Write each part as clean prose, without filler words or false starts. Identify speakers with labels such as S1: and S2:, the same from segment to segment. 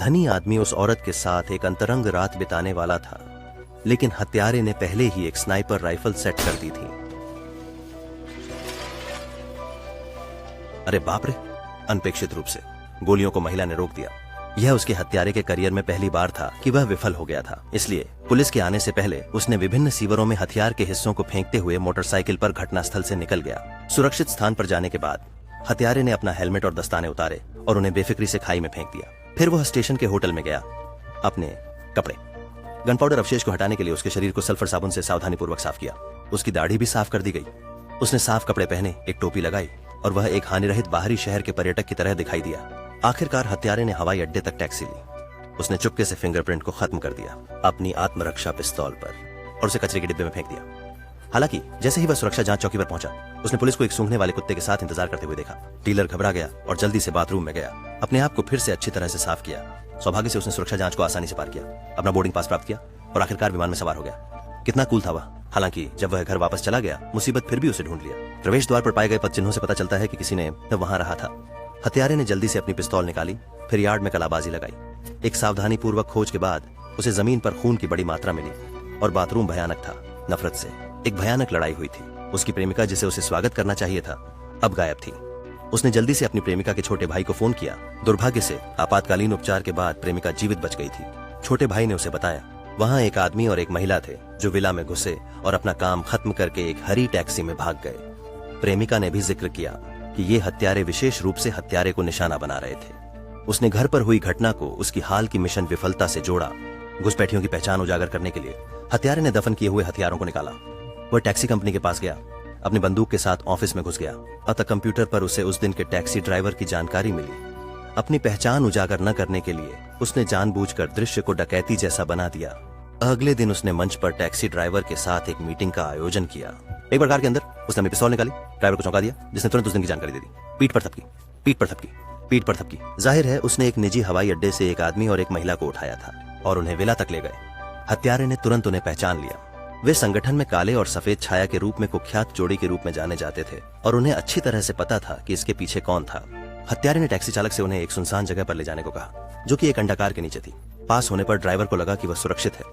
S1: धनी आदमी उस औरत के साथ एक अंतरंग रात बिताने वाला था, लेकिन हत्यारे ने पहले ही एक स्नाइपर राइफल सेट कर दी थी। अरे बाप रे! अनपेक्षित रूप से गोलियों को महिला ने रोक दिया। यह उसके हत्यारे के करियर में पहली बार था कि वह विफल हो गया था। इसलिए पुलिस के आने से पहले उसने विभिन्न सीवरों में हथियार के हिस्सों को फेंकते हुए मोटरसाइकिल पर घटनास्थल से निकल गया। सुरक्षित स्थान पर जाने के बाद हत्यारे ने अपना हेलमेट और दस्ताने उतारे और उन्हें बेफिक्री से खाई में फेंक दिया। फिर वह स्टेशन के होटल में गया। अपने कपड़े, गन पाउडर अवशेष को हटाने के लिए उसके शरीर को सल्फर साबुन से सावधानीपूर्वक साफ किया। उसकी दाढ़ी भी साफ कर दी गई। उसने साफ कपड़े पहने, एक टोपी लगाई और वह एक हानिरहित बाहरी शहर के पर्यटक की तरह दिखाई दिया। आखिरकार हत्यारे ने हवाई अड्डे तक टैक्सी ली। उसने चुपके से फिंगरप्रिंट को खत्म कर दिया अपनी आत्मरक्षा पिस्तौल पर और उसे कचरे के डिब्बे में फेंक दिया। हालांकि जैसे ही वह सुरक्षा जांच चौकी पर पहुंचा, उसने पुलिस को एक सूंघने वाले कुत्ते के साथ इंतजार करते हुए देखा। डीलर घबरा गया और जल्दी से बाथरूम में गया। अपने आप को फिर से अच्छी तरह से साफ किया। सौभाग्य से उसने सुरक्षा जांच को आसानी से पार किया, अपना बोर्डिंग पास प्राप्त किया और आखिरकार विमान में सवार हो गया। कितना कूल था वह! हालांकि जब वह घर वापस चला गया, मुसीबत फिर भी उसे ढूंढ लिया। प्रवेश द्वार पर पाए गए पद चिन्हों से पता चलता है कि किसी ने वहां रहा था। हत्यारे ने जल्दी से अपनी पिस्तौल निकाली, फिर यार्ड में कलाबाजी लगाई। एक सावधानी पूर्वक खोज के बाद उसे जमीन पर खून की बड़ी मात्रा मिली और बाथरूम भयानक था। नफरत से एक भयानक लड़ाई हुई थी। उसकी प्रेमिका, जिसे उसे स्वागत करना चाहिए था, अब गायब थी। उसने जल्दी से अपनी प्रेमिका के छोटे भाई को फोन किया। दुर्भाग्य से आपातकालीन उपचार के बाद प्रेमिका जीवित बच गई थी। छोटे भाई ने उसे बताया वहां एक आदमी और एक महिला थे जो विला में घुसे और अपना काम खत्म करके एक हरी टैक्सी में भाग गए। प्रेमिका ने भी जिक्र किया कि ये हत्यारे विशेष रूप से हत्यारे को निशाना बना रहे थे। उसने घर पर हुई घटना को उसकी हाल की मिशन विफलता से जोड़ा। घुसपैठियों की पहचान उजागर करने के लिए हत्यारे ने दफन किए हुए हथियारों को निकाला। वह टैक्सी कंपनी के पास गया, अपनी बंदूक के साथ ऑफिस में घुस गया। अतः कंप्यूटर पर उसे उस दिन के टैक्सी ड्राइवर की जानकारी मिली। अपनी पहचान उजागर न करने के लिए उसने जानबूझकर दृश्य को डकैती जैसा बना दिया। अगले दिन उसने मंच पर टैक्सी ड्राइवर के साथ एक मीटिंग का आयोजन किया। एक बार कार के अंदर उसने अपनी पिस्तौल निकाली, ड्राइवर को चौंका दिया, जिसने तुरंत उस दिन की जानकारी दे दी। पीठ पर थपकी, पीठ पर थपकी, पीठ पर थपकी। जाहिर है उसने एक निजी हवाई अड्डे से एक आदमी और एक महिला को उठाया था और उन्हें विला तक ले गए। हत्यारे ने तुरंत उन्हें पहचान लिया। वे संगठन में काले और सफेद छाया के रूप में कुख्यात जोड़ी के रूप में जाने जाते थे और उन्हें अच्छी तरह से पता था कि इसके पीछे कौन था। हत्यारे ने टैक्सी चालक से उन्हें एक सुनसान जगह पर ले जाने को कहा, जो कि एक अंडाकार के नीचे थी। पास होने पर ड्राइवर को लगा कि वह सुरक्षित है,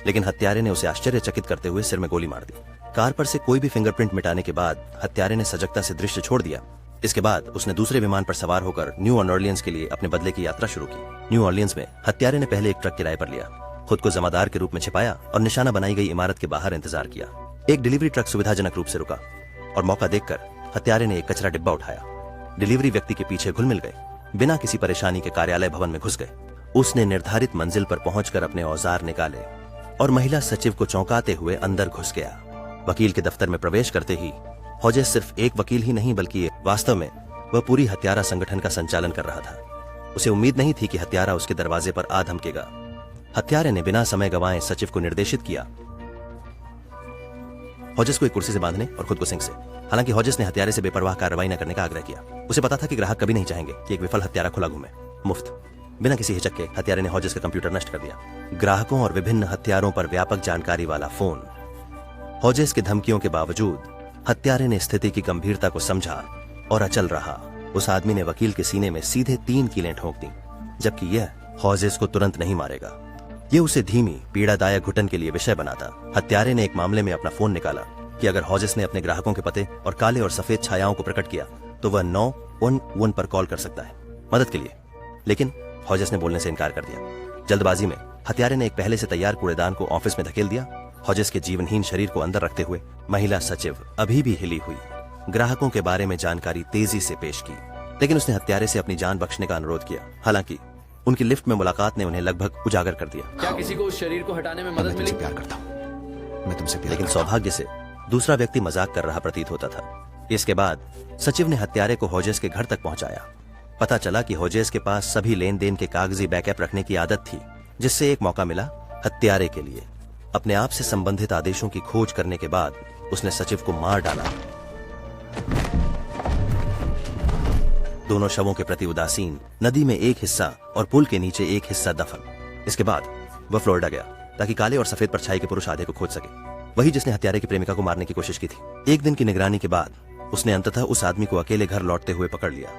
S1: लेकिन हत्यारे ने उसे आश्चर्यचकित करते हुए सिर में गोली मार दी। कार पर से कोई भी फिंगरप्रिंट मिटाने के बाद हत्यारे ने सजगता से दृश्य छोड़ दिया। इसके बाद उसने दूसरे विमान पर सवार होकर न्यू ऑर्लियंस के लिए अपने बदले की यात्रा शुरू की। न्यू ऑर्लियंस में हत्यारे ने पहले एक ट्रक किराए पर लिया, खुद को जमादार के रूप में छिपाया और निशाना बनाई गई इमारत के बाहर इंतजार किया। एक डिलीवरी ट्रक सुविधाजनक रूप से रुका और मौका देखकर हत्यारे ने एक कचरा डिब्बा उठाया। डिलीवरी व्यक्ति के पीछे घुल मिल गए, बिना किसी परेशानी के कार्यालय भवन में घुस गए। उसने निर्धारित मंजिल पर पहुंचकर अपने औजार निकाले और महिला सचिव को चौंकाते हुए अंदर घुस गया। वकील के दफ्तर में प्रवेश करते ही हॉजेस सिर्फ एक वकील ही नहीं बल्कि वास्तव में वह पूरी हत्यारा संगठन का संचालन कर रहा था। उसे उम्मीद नहीं थी कि हत्यारा उसके दरवाजे पर आ धमकेगा। हत्यारे ने बिना समय गंवाए सचिव को निर्देशित किया हॉजेस को एक कुर्सी से बांधने और खुद को सिंक से। हालांकि हॉजेस ने हत्यारे से बेपरवाह कार्रवाई न करने का आग्रह किया। उसे पता था कि ग्राहक कभी नहीं चाहेंगे कि एक विफल हत्यारा खुला घूमे मुफ्त। बिना किसी हिचक के हत्यारे ने हॉजेस का कंप्यूटर नष्ट कर दिया। ग्राहकों और विभिन्न हत्यारों पर व्यापक जानकारी वाला फोन। हॉजेस की धमकियों के बावजूद हत्यारे ने स्थिति की गंभीरता को समझा और अचल रहा। उस आदमी ने वकील के सीने में सीधे 3 कीलें ठोक दी, जबकि यह हॉजेस को तुरंत नहीं मारेगा। ये उसे धीमी पीड़ादायक घुटन के लिए विषय बनाता। हत्यारे ने एक मामले में अपना फोन निकाला कि अगर हॉजेस ने अपने ग्राहकों के पते और काले और सफेद छायाओं को प्रकट किया तो वह 911 पर कॉल कर सकता है मदद के लिए। लेकिन हॉजेस ने बोलने से इनकार कर दिया। जल्दबाजी में हत्यारे ने एक पहले से तैयार कूड़ेदान को ऑफिस में धकेल दिया। हॉजेस के जीवनहीन शरीर को अंदर रखते हुए महिला सचिव अभी भी हिली हुई ग्राहकों के बारे में जानकारी तेजी से पेश की, लेकिन उसने हत्यारे से अपनी जान बख्शने का अनुरोध किया। हालांकि उनकी लिफ्ट में मुलाकात ने उन्हें लगभग उजागर कर दिया।
S2: क्या किसी को उस शरीर को हटाने में मदद मिली?
S3: प्यार करता हूं, मैं तुमसे प्यार
S1: लेकिन
S3: करता हूं।
S1: सौभाग्य से दूसरा व्यक्ति मजाक कर रहा प्रतीत होता था। इसके बाद सचिव ने हत्यारे को हॉजेस के घर तक पहुंचाया। पता चला कि हॉजेस के पास सभी लेन देन के कागजी बैकअप रखने की आदत थी, जिससे एक मौका मिला हत्यारे के लिए अपने आप से संबंधित आदेशों की खोज करने के बाद उसने सचिव को मार डाला। दोनों शवों के प्रति उदासीन, नदी में एक हिस्सा और पुल के नीचे एक हिस्सा दफन। इसके बाद वह फ्लोरिडा गया ताकि काले और सफेद परछाई के पुरुष आधे को खोज सके, वही जिसने हत्यारे की प्रेमिका को मारने की कोशिश की थी। एक दिन की निगरानी के बाद उसने अंततः उस आदमी को अकेले घर लौटते हुए पकड़ लिया।